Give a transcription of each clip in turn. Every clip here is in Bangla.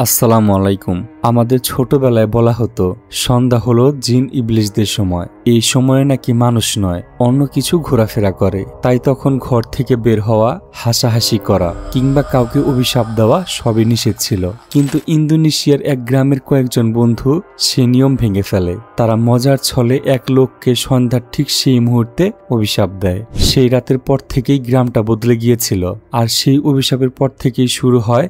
আসসালামু আলাইকুম। আমাদের ছোটবেলায় বলা হতো সন্ধ্যা হলো জিন ইবলিশদের সময়। এই সময়ে নাকি মানুষ নয় অন্য কিছু ঘোরাফেরা করে, তাই তখন ঘর থেকে বের হওয়া, হাসাহাসি করা কিংবা কাউকে অভিশাপ দেওয়া সবই নিষেধ ছিল। কিন্তু ইন্দোনেশিয়ার এক গ্রামের কয়েকজন বন্ধু সে নিয়ম ভেঙে ফেলে। তারা মজার ছলে এক লোককে সন্ধ্যার ঠিক সেই মুহূর্তে অভিশাপ দেয়। সেই রাতের পর থেকেই গ্রামটা বদলে গিয়েছিল, আর সেই অভিশাপের পর থেকেই শুরু হয়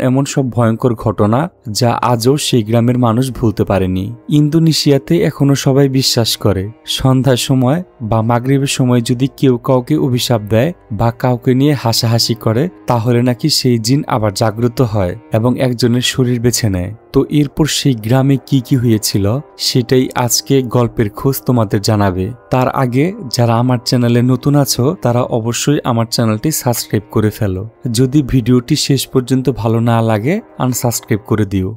এমন সব ভয়ঙ্কর ঘটনা যা আজও সেই গ্রামের মানুষ ভুলতে পারেনি। ইন্দোনেশিয়াতে এখনো সবাই বিশ্বাস করে সন্ধ্যার সময় বা মাগরিবের সময় যদি কেউ কাউকে অভিশাপ দেয় বা কাউকে নিয়ে হাসাহাসি করে, তাহলে নাকি সেই জিন আবার জাগ্রত হয় এবং একজনের শরীর বেছে নেয়। তো এরপর সেই গ্রামে কি হয়েছিল সেটাই আজকে গল্পের খোঁজ তোমাদের জানাবে। তার আগে যারা আমার চ্যানেলে নতুন আছো তারা অবশ্যই আমার চ্যানেলটি সাবস্ক্রাইব করে ফেলো। যদি ভিডিওটি শেষ পর্যন্ত ভালো না লাগে আনসাবস্ক্রাইব করে দিও।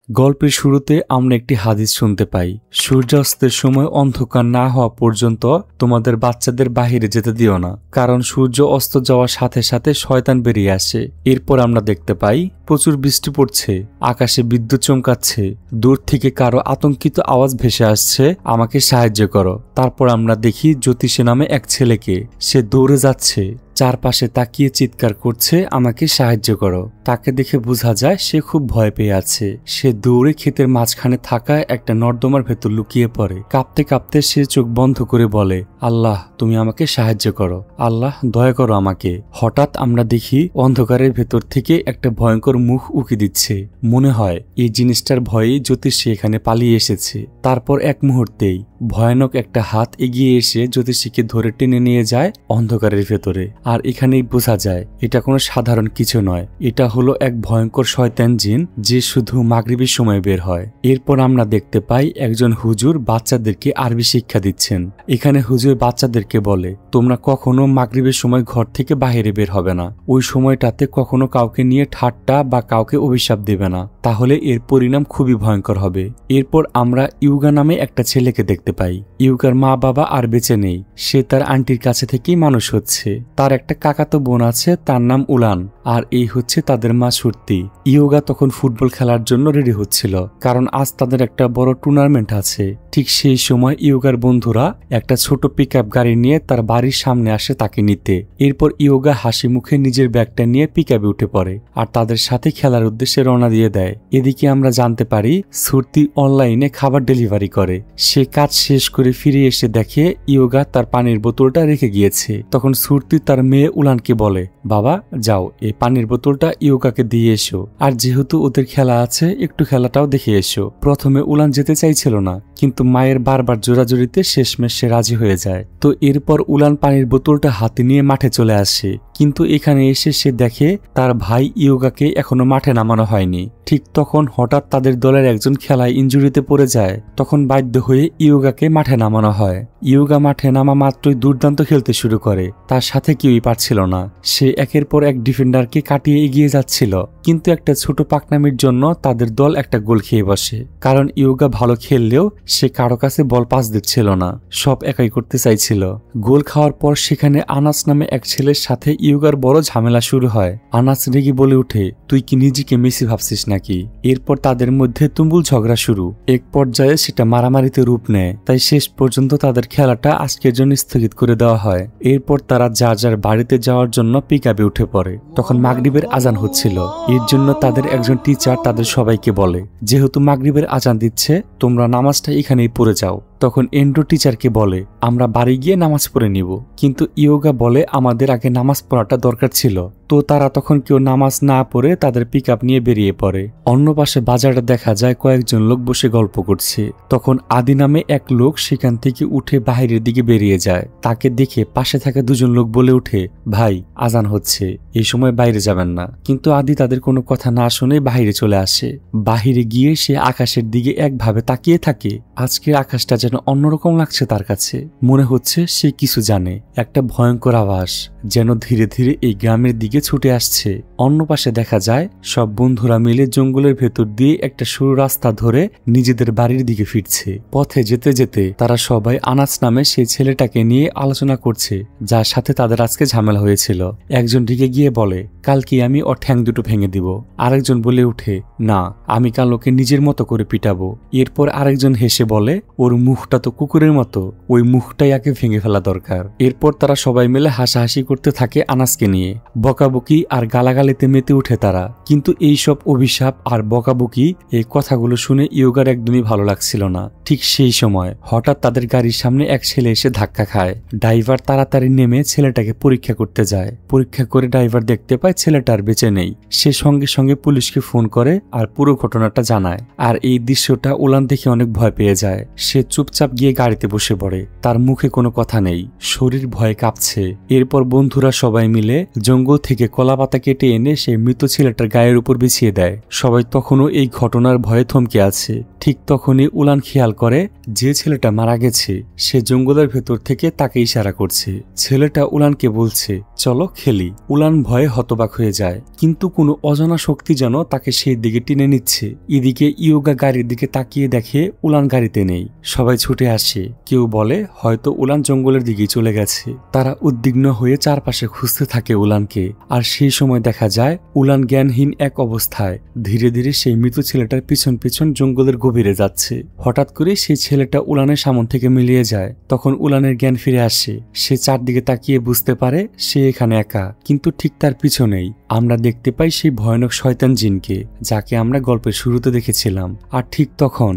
গল্পের শুরুতে আমরা একটি হাদিস শুনতে পাই, সূর্যাস্তের সময় অন্ধকার না হওয়া পর্যন্ত তোমাদের বাচ্চাদের বাহিরে যেতে দিও না, কারণ সূর্য অস্ত যাওয়ার সাথে সাথে শয়তান বেরিয়ে আসে। এরপর আমরা দেখতে পাই প্রচুর বৃষ্টি পড়ছে, আকাশে বিদ্যুৎ চমকাচ্ছে, দূর থেকে কারো আতঙ্কিত আওয়াজ ভেসে আসছে, আমাকে সাহায্য করো। তারপর আমরা দেখি জ্যোতিষে নামে এক ছেলেকে, সে দৌড়ে যাচ্ছে, চারপাশে তাকিয়ে চিৎকার করছে, আমাকে সাহায্য করো। তাকে দেখে বোঝা যায় সে খুব ভয় পেয়ে আছে। সে দৌড়ে ক্ষেতের মাঝখানে থাকা একটা নর্দমার ভেতর লুকিয়ে পড়ে। কাঁপতে কাঁপতে সে চোখ বন্ধ করে বলে, আল্লাহ তুমি আমাকে সাহায্য করো, আল্লাহ দয়া করো আমাকে। হঠাৎ আমরা দেখি অন্ধকারের ভেতর থেকে একটা ভয়ঙ্কর মুখ উকি দিচ্ছে। মনে হয় এই জিনিসটার ভয়েই জ্যোতিষী এখানে পালিয়ে এসেছে। তারপর এক মুহূর্তেই ভয়ানক একটা হাত এগিয়ে এসে জ্যোতিষীকে ধরে টেনে নিয়ে যায় অন্ধকারের ভেতরে। আর এখানেই বোঝা যায় এটা কোনো সাধারণ কিছু নয়, এটা হলো এক ভয়ঙ্কর শয়তান জিন যে শুধু মাগরিবের সময় বের হয়। এরপর আমরা দেখতে পাই একজন হুজুর বাচ্চাদেরকে আরবি শিক্ষা দিচ্ছেন। এখানে হুজুর বাচ্চাদেরকে বলে, তোমরা কখনো মাগরিবের সময় ঘর থেকে বাইরে বের হবে না। ওই সময়টাতে কখনো কাউকে নিয়ে ঠাট্টা বা কাউকে অভিশাপ দেবে না, তাহলে এর পরিণাম খুবই ভয়ঙ্কর হবে। এরপর আমরা ইউগা নামে একটা ছেলেকে দেখতে পাই। ইউগার মা বাবা আর বেঁচে নেই, সে তার আন্টির কাছে থেকেই মানুষ হচ্ছে। তার একটা কাকাতো বোন আছে, তার নাম উলান, আর এই হচ্ছে তাদের মা সুরতি। ইয়োগা তখন ফুটবল খেলার জন্য রেডি হচ্ছিল, কারণ আজ তাদের একটা বড় টুর্নামেন্ট আছে। ঠিক সেই সময় ইয়োগার বন্ধুরা একটা ছোট পিকআপ গাড়ি নিয়ে তার বাড়ির সামনে আসে তাকে নিতে। এরপর ইয়োগা হাসি মুখে নিজের ব্যাগটা নিয়ে পিকআপে উঠে পড়ে আর তাদের সাথে খেলার উদ্দেশ্যে রওনা দিয়ে দেয়। এদিকে আমরা জানতে পারি সুরতি অনলাইনে খাবার ডেলিভারি করে। সে কাজ শেষ করে ফিরে এসে দেখে ইয়োগা তার পানির বোতলটা রেখে গিয়েছে। তখন সুরতি তার মেয়ে উলানকে বলে, বাবা যাও এই পানির বোতলটা ইয়োগাকে দিয়ে এসো, আর যেহেতু ওদের খেলা আছে একটু খেলাটাও দেখে এসো। প্রথমে উলান যেতে চাইছিল না, কিন্তু মায়ের বারবার জোরাজোরিতে শেষমেশ সে রাজি হয়ে যায়। তো এরপর উলান পানির বোতলটা হাতে নিয়ে মাঠে চলে আসে, কিন্তু এখানে এসে সে দেখে তার ভাই ইয়োগাকে এখনো মাঠে নামানো হয়নি। ঠিক তখন হঠাৎ তাদের দলের একজন খেলায় ইনজুরিতে পড়ে যায়। তখন বাধ্য হয়ে ইয়োগাকে মাঠে নামানো হয়। ইয়োগা মাঠে নামা মাত্রই দুর্দান্ত খেলতে শুরু করে, তার সাথে কেউই পারছিল না। সে একের পর এক ডিফেন্ডারকে কাটিয়ে এগিয়ে যাচ্ছিল, কিন্তু একটা ছোট পাকনামির জন্য তাদের দল একটা গোল খেয়ে বসে। কারণ ইয়োগা ভালো খেললেও সে কারো কাছে বল পাস দিচ্ছিল না, সব একাই করতে চাইছিল। গোল খাওয়ার পর সেখানে আনাস নামে এক ছেলের সাথে ইয়োগার বড় ঝামেলা শুরু হয়। আনাস রেগে বলে উঠে, তুই কি নিজেকে মেসি ভাবছিস নাকি? এরপর তাদের মধ্যে তুমুল ঝগড়া শুরু। এক পর্যায়ে সেটা মারামারিতে রূপ নেয়, তাই শেষ পর্যন্ত তাদের খেলাটা আজকের জন্য স্থগিত করে দেওয়া হয়। এরপর তারা যার যার বাড়িতে যাওয়ার জন্য পিকআপে উঠে পড়ে। তখন মাগরিবের আজান হচ্ছিল। এর জন্য তাদের একজন টিচার তাদের সবাইকে বলে, যেহেতু মাগরিবের আজান দিচ্ছে তোমরা নামাজটা এখানেই পড়ে যাও। তখন এন্ড্রু টিচারকে বলে, আমরা বাড়ি গিয়ে নামাজ পড়ে নিব। কিন্তু ইয়োগা বলে, আমাদের আগে নামাজ পড়াটা দরকার ছিল। তো তারা তখন কেউ নামাজ না পড়ে তাদের পিকআপ নিয়ে বেরিয়ে পড়ে। অন্য পাশে বাজারে দেখা যায় কয়েকজন লোক বসে গল্প করছে। তখন আদি নামে এক লোক সেখান থেকে উঠে বাহিরের দিকে বেরিয়ে যায়। তাকে দেখে পাশে থাকা দুজন লোক বলে উঠে, ভাই আজান হচ্ছে, এই সময় বাইরে যাবেন না। কিন্তু আদি তাদের কোনো কথা না শুনে বাহিরে চলে আসে। বাহিরে গিয়ে সে আকাশের দিকে একভাবে তাকিয়ে থাকে। আজকের আকাশটা যেন যেন অন্যরকম লাগছে তার কাছে। মনে হচ্ছে সে কিছু জানে। একটা ভয়ঙ্কর আওয়াজ যেন ধীরে ধীরে এই গ্রামের দিকে ছুটে আসছে। অন্য পাশে দেখা যায় সব বন্ধুরা মিলে জঙ্গলের ভেতর দিয়ে একটা সরু রাস্তা ধরে নিজেদের বাড়ির দিকে ফিরছে। পথে যেতে যেতে তারা সবাই আনাস নামে সেই ছেলেটাকে নিয়ে আলোচনা করছে, যার সাথে তাদের আজকে ঝামেলা হয়েছিল। একজন দিকে গিয়ে বলে, কালকে আমি ওর ঠ্যাং দুটো ভেঙে দিব। আরেকজন বলে উঠে, না, আমি কাল ওকে নিজের মতো করে পিটাবো। এরপর আরেকজন হেসে বলে, ওর মুখটা তো কুকুরের মতো, ওই মুখটাই আগে ভেঙে ফেলা দরকার। এরপর তারা সবাই মিলে হাসাহাসি করতে থাকে আনাসকে নিয়ে। বকাবকি আর গালাগালিতে মেতে উঠে তারা। কিন্তু এই সব অভিশাপ আর বকাবকি, এই কথাগুলো শুনে ইয়োগার একদমই ভালো লাগছিল না। ঠিক সেই সময় হঠাৎ তাদের গাড়ির সামনে এক ছেলে এসে ধাক্কা খায়। ড্রাইভার তাড়াতাড়ি নেমে ছেলেটাকে পরীক্ষা করতে যায়। পরীক্ষা করে ড্রাইভার দেখতে পায় ছেলেটার বেঁচে নেই। সে সঙ্গে সঙ্গে পুলিশকে ফোন করে আর পুরো ঘটনাটা জানায়। আর এই দৃশ্যটা উলান দেখে অনেক ভয় পেয়ে যায়। সে চুপচাপ গিয়ে গাড়িতে বসে পড়ে। তার মুখে কোনো কথা নেই, শরীর ভয়ে কাঁপছে। এরপর বন্ধুরা সবাই মিলে জঙ্গল থেকে কলা পাতা কেটে এনে সেই মৃত ছেলেটার গায়ের উপর বিছিয়ে দেয়। সবাই তখনও এই ঘটনার ভয়ে থমকে আছে। ঠিক তখনই উলান খেয়াল করে যে ছেলেটা মারা গেছে সে জঙ্গলের ভেতর থেকে তাকে ইশারা করছে। ছেলেটা উলানকে বলছে, চলো খেলি। উলান ভয়ে হতবাক হয়ে যায়, কিন্তু কোনো অজানা শক্তি যেন তাকে সেই দিকে টেনে নিচ্ছে। এদিকে ইয়োগা গাড়ির দিকে তাকিয়ে দেখে উলান গাড়িতে নেই। সবাই ছুটে আসে। কেউ বলে হয়তো উলান জঙ্গলের দিকে চলে গেছে। তারা উদ্বিগ্ন হয়ে চারপাশে খুঁজতে থাকে উলানকে। আর সেই সময় দেখা যায় উলান জ্ঞানহীন এক অবস্থায় ধীরে ধীরে সেই মৃত ছেলেটার পিছন পিছন জঙ্গলের গভীরে যাচ্ছে। হঠাৎ করে সেই ছেলেটা উলানের সামন থেকে মিলিয়ে যায়। তখন উলানের জ্ঞান ফিরে আসে। সে চারদিকে তাকিয়ে বুঝতে পারে সে এখানে একা, কিন্তু ঠিক তার পিছনেই আমরা দেখতে পাই সেই ভয়ানক শয়তান জিনকে, যাকে আমরা গল্পের শুরুতে দেখেছিলাম। আর ঠিক তখন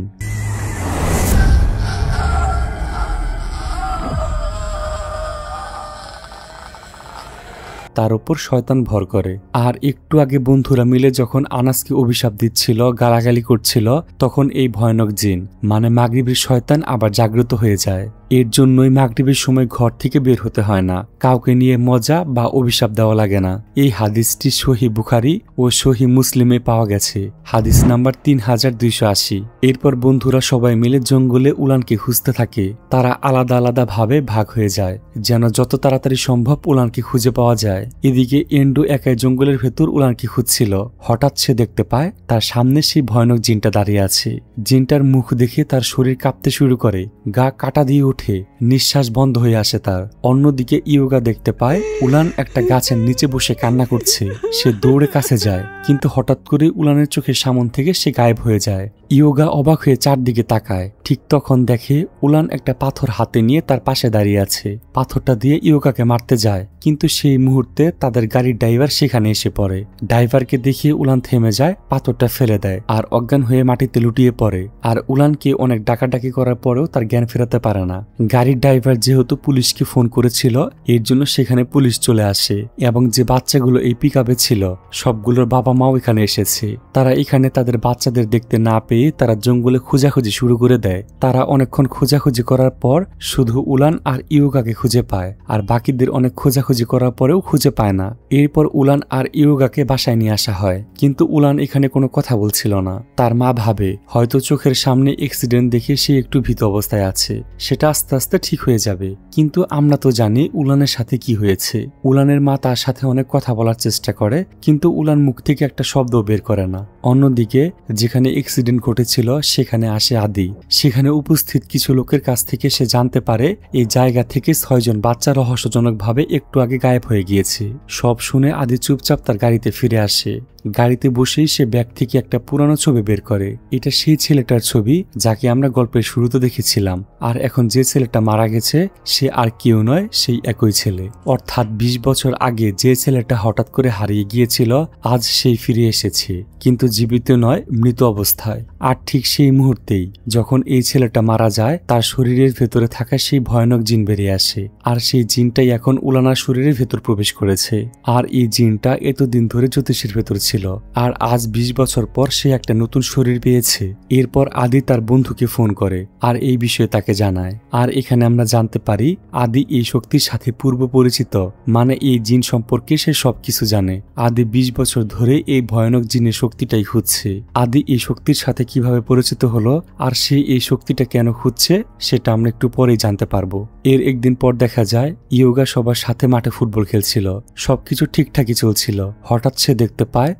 তার উপর শয়তান ভর করে। আর একটু আগে বন্ধুরা মিলে যখন আনাসকে অভিশাপ দিচ্ছিল, গালাগালি করছিল, তখন এই ভয়ানক জিন মানে মাগরিবের শয়তান আবার জাগ্রত হয়ে যায়। এর জন্যই মাগরিবের সময় ঘর থেকে বের হতে হয় না, কাউকে নিয়ে মজা বা অভিশাপ দেওয়া লাগে না। এই হাদিসটি সহিহ বুখারী ও সহিহ মুসলিমে পাওয়া গেছে, হাদিস নাম্বার 3280। এরপর বন্ধুরা সবাই মিলে জঙ্গলে উলানকে খুঁজতে থাকে। তারা আলাদা আলাদা ভাবে ভাগ হয়ে যায়, যেন যত তাড়াতাড়ি সম্ভব উলানকে খুঁজে পাওয়া যায়। এদিকে এন্ডু একাই জঙ্গলের ভেতর উলানকে খুঁজছিল। হঠাৎ সে দেখতে পায় তার সামনে সেই ভয়ানক জিনটা দাঁড়িয়ে আছে। জিনটার মুখ দেখে তার শরীর কাঁপতে শুরু করে, গা কাটা দিয়ে ওঠে, নিঃশ্বাস বন্ধ হয়ে আসে তার। অন্যদিকে ইয়োগা দেখতে পায় উলান একটা গাছের নিচে বসে কান্না করছে। সে দৌড়ে কাছে যায়, কিন্তু হঠাৎ করে উলানের চোখের সামন থেকে সে গায়েব হয়ে যায়। ইয়োগা অবাক হয়ে চারদিকে তাকায়। ঠিক তখন দেখে উলান একটা পাথর হাতে নিয়ে তার পাশে দাঁড়িয়ে আছে। পাথরটা দিয়ে ইয়োগাকে মারতে যায়, কিন্তু সেই মুহূর্তে তাদের গাড়ির ড্রাইভার সেখানে এসে পড়ে। ড্রাইভারকে দেখিয়ে উলান থেমে যায়, পাথরটা ফেলে দেয় আর অজ্ঞান হয়ে মাটিতে লুটিয়ে পড়ে। আর উলানকে অনেক ডাকাডাকি করার পরেও তার জ্ঞান ফেরাতে পারে না। গাড়ির ড্রাইভার যেহেতু পুলিশকে ফোন করেছিল, এর জন্য সেখানে পুলিশ চলে আসে এবং যে বাচ্চাগুলো এই পিকআপে ছিল সবগুলোর বাবা মাও এখানে এসেছে। তারা এখানে তাদের বাচ্চাদের দেখতে না পেয়ে তারা জঙ্গলে খোঁজাখুঁজি শুরু করে দেয়। তারা অনেকক্ষণ খোঁজাখুঁজি করার পর শুধু উলান আর ইয়োগাকে খুঁজে পায়, আর বাকিদের অনেক খোঁজাখুঁজি করার পরেও খুঁজে পায় না। এরপর উলান আর ইয়োগাকে বাসায় নিয়ে আসা হয়, কিন্তু উলান এখানে কোনো কথা বলছিল না। তার মা ভাবে হয়তো চোখের সামনে অ্যাক্সিডেন্ট দেখে সে একটু ভীত অবস্থায় আছে, সেটা আস্তে আস্তে ঠিক হয়ে যাবে। কিন্তু আমরা তো জানি উলানের সাথে কি হয়েছে। উলানের মা তার সাথে অনেক কথা বলার চেষ্টা করে, কিন্তু উলান মুখ থেকে একটা শব্দ বের করে না। অন্যদিকে যেখানে অ্যাক্সিডেন্ট ঘটেছিল সেখানে আসে আদি। সেখানে উপস্থিত কিছু লোকের কাছ থেকে সে জানতে পারে এই জায়গা থেকে 6 জন বাচ্চা রহস্যজনকভাবে একটু আগে গায়েব হয়ে গিয়েছে। সব শুনে আদি চুপচাপ তার গাড়িতে ফিরে আসে। গাড়িতে বসেই সে ব্যাগ থেকে একটা পুরানো ছবি বের করে। এটা সেই ছেলেটার ছবি যাকে আমরা গল্পের শুরুতে দেখেছিলাম। আর এখন যে ছেলেটা মারা গেছে সে আর কেউ নয়, সেই একই ছেলে। অর্থাৎ 20 বছর আগে যে ছেলেটা হঠাৎ করে হারিয়ে গিয়েছিল আজ সেই ফিরে এসেছে, কিন্তু জীবিত নয়, মৃত অবস্থায়। আর ঠিক সেই মুহূর্তেই যখন এই ছেলেটা মারা যায় তার শরীরের ভেতরে থাকা সেই ভয়ানক জিন বেরিয়ে আসে। আর সেই জিনটাই এখন উলানার শরীরের ভেতর প্রবেশ করেছে। আর এই জিনটা এতদিন ধরে জ্যোতিষীর ভেতর ছিল। ছিল, আর আজ 20 বছর পর সে একটা নতুন শরীর পেয়েছে। এরপর আদি তার বন্ধুকে ফোন করে আর এই বিষয়ে তাকে জানায়। আর এখানে আমরা জানতে পারি আদি এই শক্তির সাথে পূর্ব পরিচিত, মানে এই জিন সম্পর্কে সে সবকিছু জানে। আদি 20 বছর ধরে এই ভয়ানক জিনের শক্তিটাই খুঁজছে। আদি এই শক্তির সাথে কিভাবে পরিচিত হলো আর সে এই শক্তিটা কেন খুঁজছে সেটা আমরা একটু পরেই জানতে পারবো। এর একদিন পর দেখা যায় ইয়োগা সবার সাথে মাঠে ফুটবল খেলছিল, সবকিছু ঠিকঠাকই চলছিল। হঠাৎ সে দেখতে পায়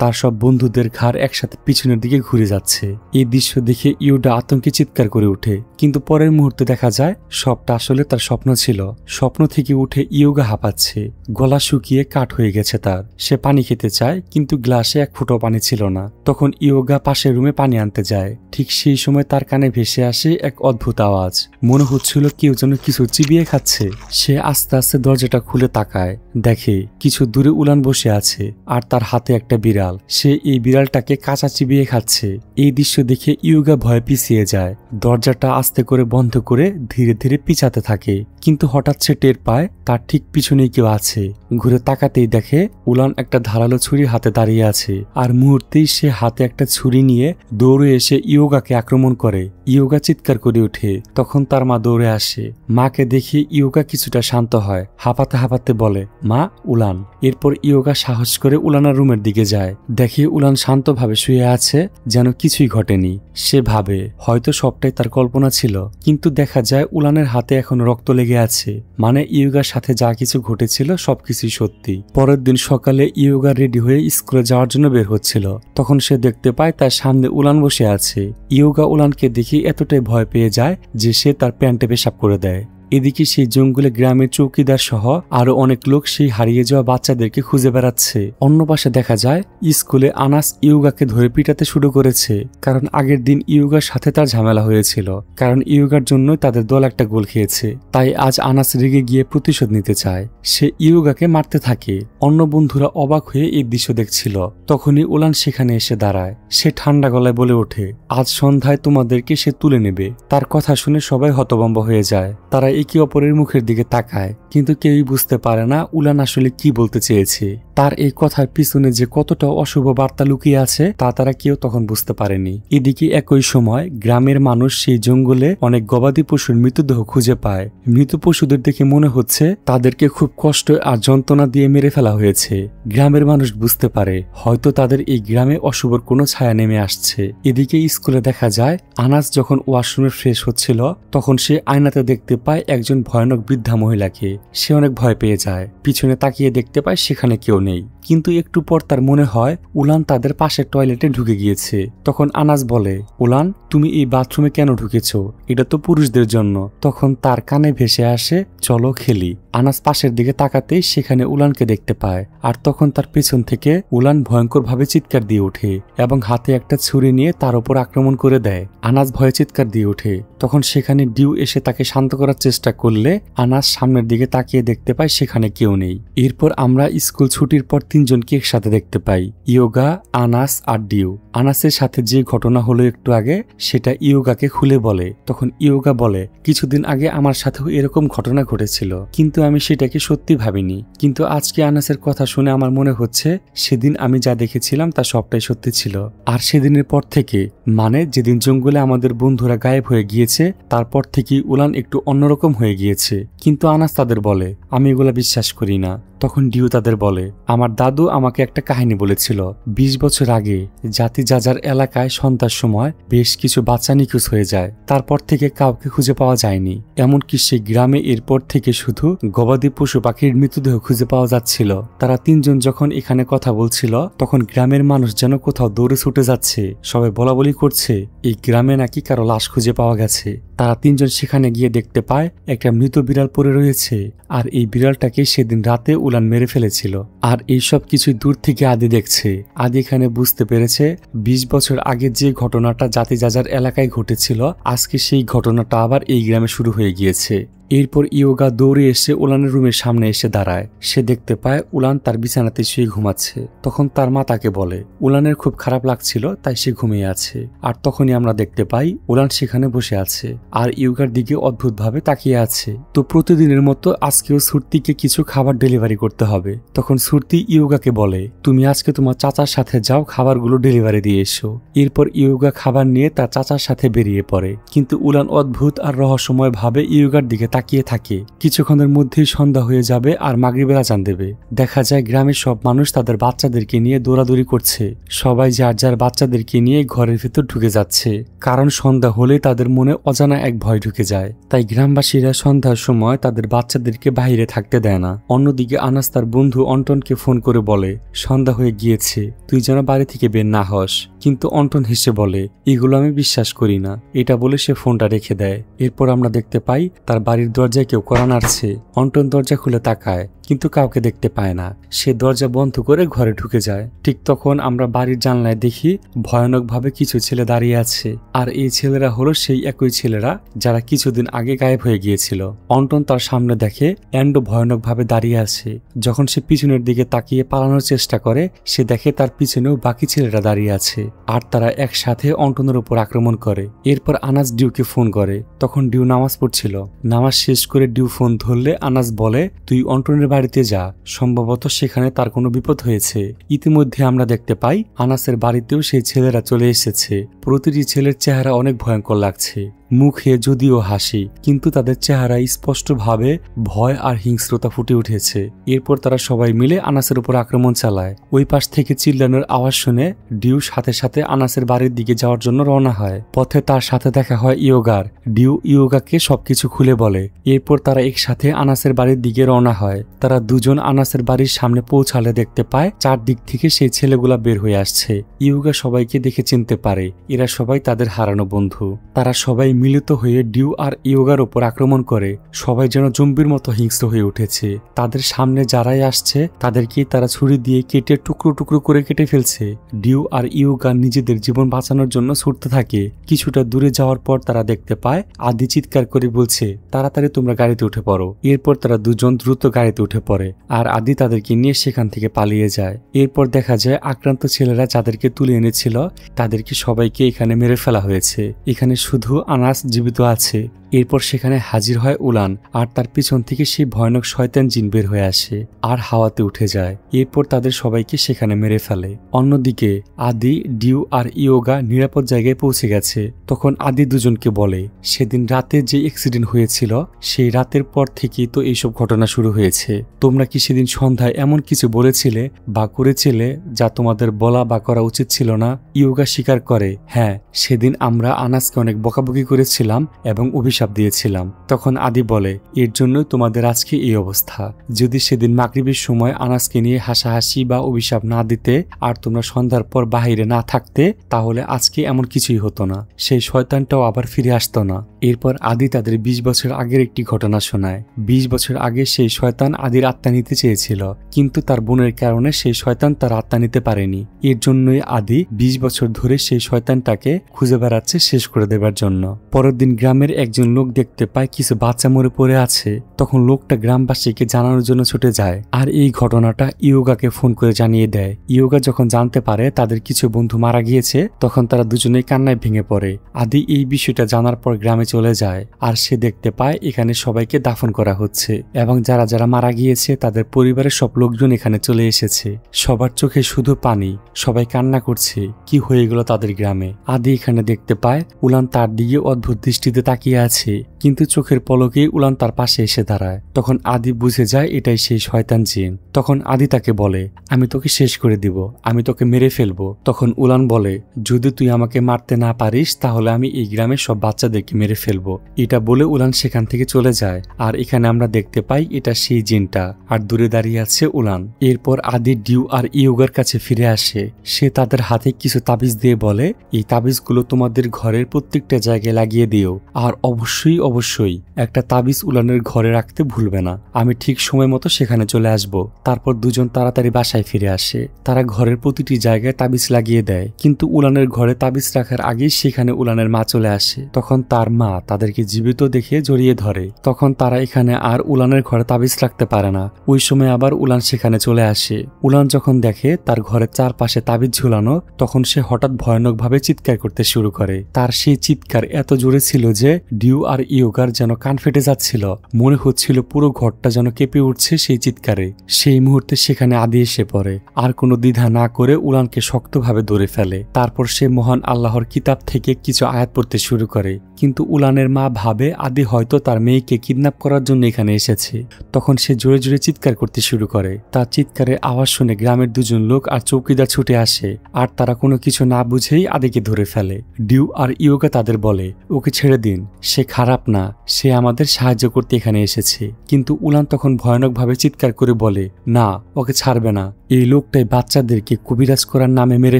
তার সব বন্ধুদের ঘাড় একসাথে পিছনের দিকে ঘুরে যাচ্ছে। এই দৃশ্য দেখে ইয়োগা আতঙ্কে চিৎকার করে ওঠে, কিন্তু পরের মুহূর্তে দেখা যায় সবটা আসলে তার স্বপ্ন ছিল। স্বপ্ন থেকে উঠে ইয়োগা হাঁপাচ্ছে, গলা শুকিয়ে কাঠ হয়ে গেছে তার। সে পানি খেতে চায় কিন্তু গ্লাসে এক ফুঁটো পানি ছিল না। তখন ইয়োগা পাশের রুমে পানি আনতে যায়। ঠিক সেই সময় তার কানে ভেসে আসে এক অদ্ভুত আওয়াজ, মনে হচ্ছিল কেউ যেন কিছু চিবিয়ে খাচ্ছে। সে আস্তে আস্তে দরজাটা খুলে তাকায়, দেখে কিছু দূরে উলান বসে আছে আর তার হাতে একটা বিড়াল। সে এই বিড়ালটাকে কাঁচা চিবিয়ে খাচ্ছে। এই দৃশ্য দেখে ইয়োগা ভয়ে পিছিয়ে যায়, দরজাটা আস্তে করে বন্ধ করে ধীরে ধীরে পিছাতে থাকে। কিন্তু হঠাৎ সে টের পায় তার ঠিক পিছনেই কেউ আছে। ঘুরে তাকাতেই দেখে উলান একটা ধারালো ছুরি হাতে দাঁড়িয়ে আছে, আর মুহূর্তেই সে হাতে একটা ছুরি নিয়ে দৌড়ে এসে ইয়োগাকে আক্রমণ করে। ইয়োগা চিৎকার করে ওঠে, তখন তার মা দৌড়ে আসে। মাকে দেখে ইয়োগা কিছুটা শান্ত হয়, হাঁপাতে হাঁপাতে বলে, মা, উলান। এরপর ইয়োগা সাহস করে উলানার রুমের দিকে যায়, দেখে উলান শান্তভাবে শুয়ে আছে, যেন কিছুই ঘটেনি। সে ভাবে হয়তো সবটাই তার কল্পনা ছিল, কিন্তু দেখা যায় উলানের হাতে এখন রক্ত লেগে আছে, মানে ইয়োগার সাথে যা কিছু ঘটেছিল সবকিছুই সত্যি। পরের দিন সকালে ইয়োগা রেডি হয়ে স্কুলে যাওয়ার জন্য বের হচ্ছিল, তখন সে দেখতে পায় তার সামনে উলান বসে আছে। ইয়োগা উলানকে দেখে এতটাই ভয় পেয়ে যায় যে সে তার প্যান্টে পেশাব করে দেয়। এদিকে সেই জঙ্গলে গ্রামের চৌকিদার সহ আরো অনেক লোক সেই হারিয়ে যাওয়া বাচ্চাদেরকে খুঁজে বেড়াচ্ছে। অন্য পাশে দেখা যায় স্কুলে আনাস ইয়োগাকে ধরে পিটাতে শুরু করেছে, কারণ আগের দিন ইয়োগার সাথে তার ঝামেলা হয়েছিল, কারণ ইয়োগার জন্যই তাদের দল একটা গোল খেয়েছে। তাই আজ আনাস রেগে গিয়ে প্রতিশোধ নিতে চায়, সে ইয়োগাকে মারতে থাকে। অন্য বন্ধুরা অবাক হয়ে এই দৃশ্য দেখছিল। তখনই উলান সেখানে এসে দাঁড়ায়। সে ঠান্ডা গলায় বলে ওঠে, আজ সন্ধ্যায় তোমাদেরকে সে তুলে নেবে। তার কথা শুনে সবাই হতভম্ব হয়ে যায়। তারা একে অপরের মুখের দিকে তাকায়, কিন্তু কেউই বুঝতে পারে না উলান আসলে কি বলতে চেয়েছে। তার এই কথার পিছনে যে কতটা অশুভ বার্তা লুকিয়ে আছে তা তারা কেউ তখন বুঝতে পারেনি। এদিকে একই সময় গ্রামের মানুষ সেই জঙ্গলে অনেক গবাদি পশুর মৃতদেহ খুঁজে পায়। মৃত পশুদের দেখে মনে হচ্ছে তাদেরকে খুব কষ্ট আর যন্ত্রণা দিয়ে মেরে ফেলা হয়েছে। গ্রামের মানুষ বুঝতে পারে হয়তো তাদের এই গ্রামে অশুভর কোনো ছায়া নেমে আসছে। এদিকে স্কুলে দেখা যায় আনাস যখন ওয়াশরুমে ফ্রেশ হচ্ছিল, তখন সে আয়নাতে দেখতে পায় একজন ভয়ানক বৃদ্ধা মহিলাকে। সে অনেক ভয় পেয়ে যায়, পিছনে তাকিয়ে দেখতে পায় সেখানে কেউ নেই। কিন্তু একটু পর তার মনে হয় উলান তাদের পাশের টয়লেটে ঢুকে গিয়েছে। তখন আনাস বলে, উলান, তুমি এই বাথরুমে কেন ঢুকেছো? এটা তো পুরুষদের জন্য। তখন তার কানে ভেসে আসে, চলো খেলি। আনাস পাশের দিকে তাকাতেই সেখানে উলানকে দেখতে পায়, আর তখন তার পেছন থেকে উলান ভয়ঙ্করভাবে চিৎকার দিয়ে ওঠে এবং হাতে একটা ছুরি নিয়ে তার উপর আক্রমণ করে দেয়। আনাস ভয়ে চিৎকার দিয়ে ওঠে। তখন সেখানে ডিউ এসে তাকে শান্ত করার চেষ্টা করলে আনাস সামনের দিকে তাকিয়ে দেখতে পায় সেখানে কেউ নেই। এরপর আমরা স্কুল ছুটির পর তিনজনকে একসাথে দেখতে পাই, ইয়োগা, আনাস আর ডিউ। আনাসের সাথে যে ঘটনা হলো একটু আগে সেটা ইয়োগাকে খুলে বলে। তখন ইয়োগা বলে, কিছুদিন আগে আমার সাথেও এরকম ঘটনা ঘটেছিল, কিন্তু আমি সেটাকে সত্যি ভাবিনি। কিন্তু আজকে আনাসের কথা শুনে আমার মনে হচ্ছে সেদিন আমি যা দেখেছিলাম তা সবটাই সত্যি ছিল। আর সেদিনের পর থেকে, মানে যেদিন জঙ্গলে আমাদের বন্ধুরা গায়েব হয়ে গিয়েছে, তারপর থেকেই উলান একটু অন্যরকম হয়ে গিয়েছে। কিন্তু আনাস তাদের বলে, আমি এগুলা বিশ্বাস করি না। তখন ডিউ তাদের বলে, আমার দাদু আমাকে একটা কাহিনী বলেছিল। 20 বছর আগে জাতি যাজার এলাকায় সন্ধ্যার সময় বেশ কিছু বাচ্চা নিখোঁজ হয়ে যায়। তারপর থেকে কাউকে খুঁজে পাওয়া যায়নি। এমনকি সেই গ্রামে এরপর থেকে শুধু গবাদি পশু পাখির মৃতদেহ খুঁজে পাওয়া যাচ্ছিল। তারা তিনজন যখন এখানে কথা বলছিল, তখন গ্রামের মানুষ যেন কোথাও দৌড়ে ছুটে যাচ্ছে। সবাই বলাবলি করছে এই গ্রামে নাকি কারো লাশ খুঁজে পাওয়া গেছে। তারা তিনজন সেখানে গিয়ে দেখতে পায় একটা মৃত বিড়াল পড়ে রয়েছে, আর এই বিড়ালটাকে সেদিন রাতে উলান মেরে ফেলেছিল। আর এইসব কিছুই দূর থেকে আদি দেখছে। আদি এখানে বুঝতে পেরেছে 20 বছর আগে যে ঘটনাটা জাতি যাজার এলাকায় ঘটেছিল, আজকে সেই ঘটনাটা আবার এই গ্রামে শুরু হয়ে গিয়েছে। এরপর ইয়োগা দৌড়ে এসে উলানের রুমের সামনে এসে দাঁড়ায়। সে দেখতে পায় উলান তার বিছানাতে শুয়ে ঘুমাচ্ছে। তখন তার মা তাকে বলে উলানের খুব খারাপ লাগছিল তাই সে ঘুমিয়ে আছে। আর তখনই আমরা দেখতে পাই উলান সেখানে বসে আছে আর ইয়োগার দিকে অদ্ভুতভাবে তাকিয়ে আছে। তো প্রতিদিনের মতো আজকেও সুরতিকে কিছু খাবার ডেলিভারি করতে হবে। তখন সুরতি ইয়োগাকে বলে তুমি আজকে তোমার চাচার সাথে যাও, খাবারগুলো ডেলিভারি দিয়ে এসো। এরপর ইয়োগা খাবার নিয়ে তার চাচার সাথে বেরিয়ে পড়ে। কিন্তু উলান অদ্ভুত আর রহস্যময় ভাবে ইয়োগার দিকে তাকিয়ে থাকে। কিছুক্ষণের মধ্যেই সন্ধ্যা হয়ে যাবে আর মাগরিবের আজান দেবে। দেখা যায় গ্রামের সব মানুষ তাদের বাচ্চাদেরকে নিয়ে দৌড়াদৌড়ি করছে। সবাই যার যার বাচ্চাদেরকে নিয়ে ঘরের ভিতর ঢুকে যাচ্ছে, কারণ সন্ধ্যা হলে তাদের মনে অজানা এক ভয় ঢুকে যায়। তাই গ্রামবাসীরা সন্ধ্যার সময় তাদের বাচ্চাদেরকে বাইরে থাকতে দেয় না। অন্যদিকে আনাস তার বন্ধু অন্টনকে ফোন করে বলে সন্ধ্যা হয়ে গিয়েছে, তুই যেন বাড়ি থেকে বের না হস। কিন্তু অন্টন হেসে বলে এগুলো আমি বিশ্বাস করি না। এটা বলে সে ফোনটা রেখে দেয়। এরপর আমরা দেখতে পাই তার বাড়ির দরজায় কেউ কড়া নাড়ছে। অন্টন দরজা খুলে তাকায় কিন্তু কাউকে দেখতে পায় না। সে দরজা বন্ধ করে ঘরে ঢুকে যায়। ঠিক তখন আমরা বাড়ির জানলায় দেখি ভয়ানকভাবে কিছু ছেলে দাঁড়িয়ে আছে। আর এই ছেলেরা হলো সেই একই ছেলেরা যারা কিছুদিন আগে গায়েব হয়ে গিয়েছিল। অন্টন তার সামনে দেখে অ্যান্ডো ভয়ানকভাবে দাঁড়িয়ে আছে। যখন সে পিছনের দিকে তাকিয়ে পালানোর চেষ্টা করে সে দেখে তার পিছনেও বাকি ছেলেরা দাঁড়িয়ে আছে আর তারা একসাথে অন্টনের উপর আক্রমণ করে। এরপর আনাস ডিউকে ফোন করে। তখন ডিউ নামাজ পড়ছিল। নামাজ শেষ করে ডিউ ফোন ধরলে আনাস বলে তুই অন্টনের বাড়িতে যা, সম্ভবত সেখানে তার কোনো বিপদ হয়েছে। ইতিমধ্যে আমরা দেখতে পাই আনাসের বাড়িতেও সেই ছেলেরা চলে এসেছে। প্রতিটি ছেলের চেহারা অনেক ভয়ঙ্কর লাগছে। মুখে যদিও হাসি, কিন্তু তাদের চেহারায় স্পষ্টভাবে ভয় আর হিংস্রতা ফুটে উঠেছে। এরপর তারা সবাই মিলে আনাসের উপর আক্রমণ চালায়। ওই পাশ থেকে চিল্লানোর আওয়াজ শুনে ডিউ সাথে সাথে আনাসের বাড়ির দিকে যাওয়ার জন্য রওনা হয়। পথে তার সাথে দেখা হয় ইয়োগার। ডিউ ইয়োগাকে সবকিছু খুলে বলে। এরপর তারা একসাথে আনাসের বাড়ির দিকে রওনা হয়। তারা দুজন আনাসের বাড়ির সামনে পৌঁছালে দেখতে পায় চারদিক থেকে সেই ছেলেগুলা বের হয়ে আসছে। ইয়োগা সবাইকে দেখে চিনতে পারে এরা সবাই তাদের হারানো বন্ধু। তারা সবাই মিলিত হয়ে ডিউ আর ইয়োগার উপর আক্রমণ করে। সবাই যেন জম্বির মতো হিংস্র হয়ে উঠেছে। তাদের সামনে যারাই আসছে তাদেরকে তারা ছুরি দিয়ে কেটে টুকরো টুকরো করে কেটে ফেলছে। ডিউ আর ইয়োগা নিজেদের জীবন বাঁচানোর জন্য ছুটতে থাকে। কিছুটা দূরে যাওয়ার পর তারা দেখতে পায় আদি চিৎকার করে বলছে তাড়াতাড়ি তোমরা গাড়িতে উঠে পড়ো। এরপর তারা দুজন দ্রুত গাড়িতে উঠে পড়ে আর আদি তাদেরকে নিয়ে সেখান থেকে পালিয়ে যায়। এরপর দেখা যায় আক্রান্ত ছেলেরা যাদেরকে তুলে এনেছিল তাদেরকে সবাইকে এখানে মেরে ফেলা হয়েছে। এখানে শুধু আনাস জীবিত আছে। এরপর সেখানে হাজির হয় উলান আর তার পিছন থেকে সেই ভয়ানক শয়তান জিন বের হয়ে আসে আর হাওয়াতে উঠে যায়। এরপর তাদের সবাইকে সেখানে মেরে ফেলে। অন্যদিকে আদি, ডিউ আর ইয়োগা নিরাপদ জায়গায় পৌঁছে গেছে। তখন আদি দুজনকে বলে সেদিন রাতে যে অ্যাক্সিডেন্ট হয়েছিল সেই রাতের পর থেকেই তো এইসব ঘটনা শুরু হয়েছে। তোমরা কি সেদিন সন্ধ্যায় এমন কিছু বলেছিলে বা করেছিলে যা তোমাদের বলা বা করা উচিত ছিল না? ইয়োগা স্বীকার করে হ্যাঁ, সেদিন আমরা আনাসকে অনেক বকাবকি করেছিলাম এবং অভিশাপ দিয়েছিলাম। তখন আদি বলে এর জন্যই তোমাদের আজকে এই অবস্থা। যদি সেদিন মাগরিবের সময় আনাসকে নিয়ে হাসাহাসি বা অভিশাপ না দিতে আর তোমরা সন্ধ্যার পর বাহিরে না থাকতে তাহলে আজকে এমন কিছুই হতো না। সেই শয়তানটাও আবার ফিরে আসতো না। এরপর আদি তাদের 20 বছর আগের একটি ঘটনা শোনায়। 20 বছর আগে সেই শয়তান আদির আত্মা নিতে চেয়েছিল, কিন্তু তার বোনের কারণে সেই শয়তান তার আত্মা নিতে পারেনি। এর জন্যই আদি 20 বছর ধরে সেই শয়তানটাকে খুঁজে বেড়াচ্ছে শেষ করে দেবার জন্য। পরের দিন গ্রামের একজন লোক দেখতে পায় কিছু বাচ্চা মরে পড়ে আছে। তখন লোকটা গ্রামবাসীকে জানানোর জন্য ছুটে যায় আর এই ঘটনাটা ইয়োগাকে ফোন করে জানিয়ে দেয়। ইয়োগা যখন জানতে পারে তাদের কিছু বন্ধু মারা গিয়েছে তখন তারা দুজনেই কান্নায় ভেঙে পড়ে। আদি এই বিষয়টা জানার পর গ্রামে চলে যায় আর সে দেখতে পায় এখানে সবাইকে দাফন করা হচ্ছে এবং যারা যারা মারা গিয়েছে তাদের পরিবারের সব লোকজন এখানে চলে এসেছে। সবার চোখে শুধু পানি, সবাই কান্না করছে কি হয়ে গেল তাদের গ্রামে। আদি এখানে দেখতে পায় উলান তার দিকে অদ্ভুত দৃষ্টিতে তাকিয়ে আছে, কিন্তু চোখের পলকেই উলান তার পাশে এসে দাঁড়ায়। তখন আদি বুঝে যায় এটাই সেই শয়তান জিন। তখন আদি তাকে বলে আমি তোকে শেষ করে দিব, আমি তোকে মেরে ফেলবো। তখন উলান বলে যদি তুই আমাকে মারতে না পারিস তাহলে আমি এই গ্রামের সব বাচ্চাদেরকে মেরে ফেলবো। এটা বলে উলান সেখান থেকে চলে যায় আর এখানে আমরা দেখতে পাই এটা সেই জিনটা আর দূরে দাঁড়িয়ে আছে উলান। এরপর আদি ডিউ আর ইয়োগার কাছে ফিরে আসে। সে তাদের হাতে কিছু তাবিজ দিয়ে বলে এই তাবিজগুলো তোমাদের ঘরের প্রত্যেকটা জায়গায় লাগিয়ে দিও আর অবশ্যই অবশ্যই একটা তাবিজ উলানের ঘরে রাখতে ভুলবে না। আমি ঠিক সময় মতো সেখানে চলে আসব। তারপর দুজন তাড়াতাড়ি বাসায় ফিরে আসে। তারা ঘরের প্রতিটি জায়গায় তাবিজ লাগিয়ে দেয়, কিন্তু উলানের ঘরে তাবিজ রাখার আগেই সেখানে উলানের মা চলে আসে। তখন তার মা তাদেরকে জীবিত দেখে জড়িয়ে ধরে। তখন তারা এখানে আর উলানের ঘরে তাবিজ রাখতে পারে না। ওই সময় আবার উলান সেখানে চলে আসে। উলান যখন দেখে তার ঘরের চারপাশে তাবিজ ঝুলানো, তখন সে হঠাৎ ভয়ানকভাবে চিৎকার করতে শুরু করে। তার সেই চিৎকার এত জোরে ছিল যে ডিউ আর ইয়োগার যেন কান ফেটে যাচ্ছিল। মনে হচ্ছিল পুরো ঘরটা যেন কেঁপে উঠছে সেই চিৎকারে। সেই মুহূর্তে সেখানে আদি এসে পড়ে। আর কোনো দ্বিধা না করে উলানকে শক্তভাবে ধরে ফেলে। তারপর সে মহান আল্লাহর কিতাব থেকে কিছু আয়াত পড়তে শুরু করে। কিন্তু উলানের মা ভাবে আদি হয়তো তার মেয়েকে কিডন্যাপ করার জন্য এখানে এসেছে। তখন সে জোরে জোরে চিৎকার করতে শুরু করে। তার চিৎকারের আওয়াজ শুনে গ্রামের দুজন লোক আর চৌকিদার ছুটে আসে। আর তারা কোনো কিছু না বুঝেই আদিকে ধরে ফেলে। ডিউ আর ইয়োগা তাদের বলে, ওকে ছেড়ে দিন, সে খারাপ না, সে আমাদের সাহায্য করতে এখানে এসেছে। কিন্তু উলান তখন ভয়ানকভাবে চিৎকার করে বলে, না, ওকে ছাড়বে না। এই লোকটাই বাচ্চাদেরকে কবিরাজ করার নামে মেরে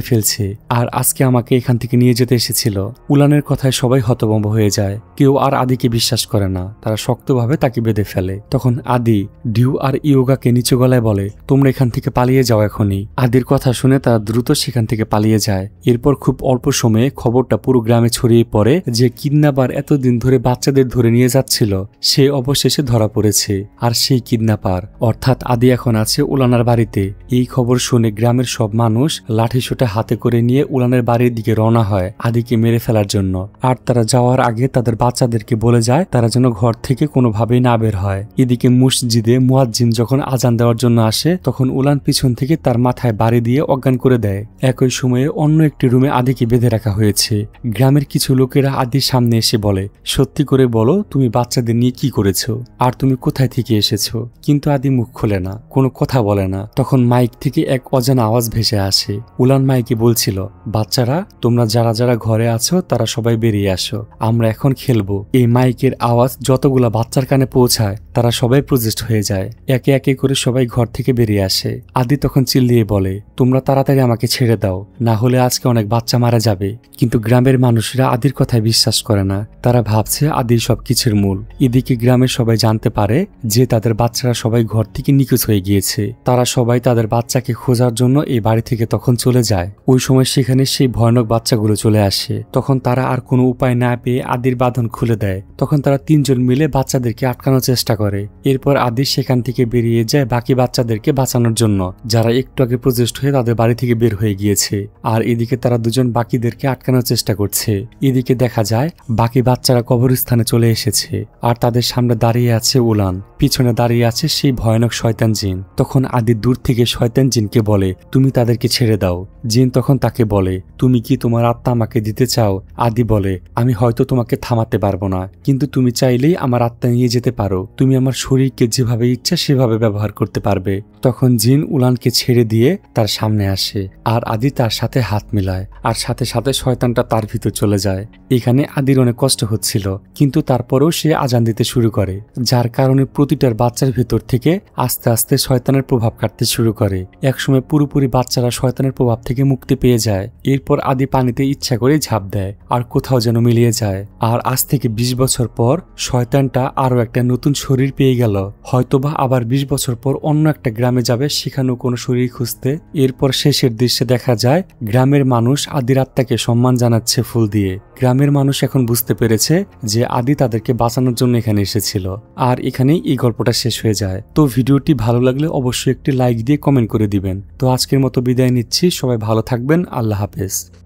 ফেলছে, আর আজকে আমাকে এখান থেকে নিয়ে যেতে এসেছিল। উলানের কথায় সবাই হতভম্ব হয়ে যায়। কেউ আর আদিকে বিশ্বাস করে না। তারা শক্তভাবে তাকে বেঁধে ফেলে। তখন আদি ডিউ আর ইয়োগাকে নিচু গলায় বলে, তোমরা এখান থেকে পালিয়ে যাও এখনই। আদির কথা শুনে তারা দ্রুত সেখান থেকে পালিয়ে যায়। এরপর খুব অল্প সময়ে খবরটা পুরো গ্রামে ছড়িয়ে পড়ে যে কিডন্যাপার এতদিন ধরে বাচ্চাদের ধরে নিয়ে যাচ্ছিল সে অবশেষে ধরা পড়েছে। আর সেই কিডন্যাপার অর্থাৎ আদি এখন আছে উলানার বাড়িতে। এই খবর শুনে গ্রামের সব মানুষ লাঠিসোঁটা হাতে করে নিয়ে উলানের বাড়ির দিকে রওনা হয় আদিকে মেরে ফেলার জন্য। আর তারা যাওয়ার আগে তাদের বাচ্চাদেরকে বলে যায় তারা যেন ঘর থেকে কোনোভাবেই না বের হয়। এদিকে মসজিদে মুয়াজ্জিন যখন আজান দেওয়ার জন্য আসে তখন উলান পিছন থেকে তার মাথায় বাড়ি দিয়ে অজ্ঞান করে দেয়। একই সময়ে অন্য একটি রুমে আদিকে বেঁধে রাখা হয়েছে। গ্রামের কিছু লোকেরা আদির সামনে এসে বলে, সত্যি করে বলো তুমি বাচ্চাদের নিয়ে কি করেছো, আর তুমি কোথায় থেকে এসেছো? কিন্তু আদি মুখ খোলে না, কোনো কথা বলে না। তখন মাইক থেকে এক অজানা আওয়াজ ভেসে আসে। উলান মাইকে বলছিল, বাচ্চারা তোমরা যারা যারা ঘরে আছো তারা সবাই বেরিয়ে আসো, আমরা এখন খেলবো। এই মাইকের আওয়াজ যতগুলা বাচ্চার কানে পৌঁছায় তারা সবাই প্রজেস্ট হয়ে যায়। একে একে করে সবাই ঘর থেকে বেরিয়ে আসে। আদি তখন চিল্লিয়ে বলে, তোমরা তাড়াতাড়ি আমাকে ছেড়ে দাও, না হলে আজকে অনেক বাচ্চা মারা যাবে। কিন্তু গ্রামের মানুষরা আদির কথায় বিশ্বাস করে না। তারা ভাবছে আদি সবকিছুর মূল। এদিকে গ্রামের সবাই জানতে পারে যে তাদের বাচ্চারা সবাই ঘর থেকে নিখোঁজ হয়ে গিয়েছে। তারা সবাই তাদের বাচ্চাকে খোঁজার জন্য এই বাড়ি থেকে তখন চলে যায়। ওই সময় সেখানে সেই ভয়ানক বাচ্চাগুলো চলে আসে। তখন তারা আর কোনো উপায় না পেয়ে আদির বাঁধন খুলে দেয়। তখন তারা তিনজন মিলে বাচ্চাদেরকে আটকানোর চেষ্টা করে। এরপর আদি সেখান থেকে বেরিয়ে যায় বাকি বাচ্চাদেরকে বাঁচানোর জন্য, যারা একটু আগে প্রজেস্ট হয়ে তাদের বাড়ি থেকে বের হয়ে গিয়েছে। আর এদিকে তারা দুজন বাকিদেরকে আটকানোর চেষ্টা করছে। এদিকে দেখা যায় বাকি বাচ্চারা কবরস্থানে চলে এসেছে। আর তাদের সামনে দাঁড়িয়ে আছে উলান, পিছনে দাঁড়িয়ে আছে সেই ভয়ানক শয়তান জিন। তখন আদি দূর থেকে শয়তান জিনকে বলে, তুমি তাদেরকে ছেড়ে দাও। জিন তখন তাকে বলে, তুমি কি তোমার আত্মা আমাকে দিতে চাও? আদি বলে, আমি হয়তো তোমাকে থামাতে পারবো না, কিন্তু তুমি চাইলেই আমার আত্মা নিয়ে যেতে পারো। তুমি আমার শরীরকে যেভাবে ইচ্ছা সেভাবে ব্যবহার করতে পারবে। তখন জিন উলানকে ছেড়ে দিয়ে তার সামনে আসে। আর আদি তার সাথে হাত মিলায়। আর সাথে সাথে শয়তানটা তার ভিতর চলে যায়। এখানে আদির অনেক কষ্ট হচ্ছিল, কিন্তু তারপরেও সে আজান দিতে শুরু করে, যার কারণে প্রতিটার বাচ্চার ভিতর থেকে আস্তে আস্তে শয়তানের প্রভাব কাটতে শুরু করে। একসময় পুরোপুরি বাচ্চারা শয়তানের প্রভাব থেকে মুক্তি পেয়ে যায়। এরপর আদি পানিতে ইচ্ছা করে ঝাঁপ দেয় আর কোথাও যেন মিলিয়ে যায়। আর আজ থেকে 20 বছর পর শয়তানটা আরো একটা নতুন শরীর পেয়ে গেল। হয়তোবা আবার 20 বছর পর অন্য একটা গ্রামে যাবে, সেখানেও কোনো শরীর খুঁজতে। এরপর শেষের দৃশ্যে দেখা যায় গ্রামের মানুষ আদির আত্মাকে সম্মান জানাচ্ছে ফুল দিয়ে। গ্রামের মানুষ এখন বুঝতে পেরেছে যে আদি তাদেরকে বাঁচানোর জন্য এখানে এসেছিল। আর এখানেই এই গল্পটা শেষ হয়ে যায়। তো ভিডিওটি ভালো লাগলে অবশ্যই একটি লাইক দিয়ে কমেন্ট করে দিবেন। তো আজকের মতো বিদায় নিচ্ছি, সবাই ভালো থাকবেন, আল্লাহ হাফেজ।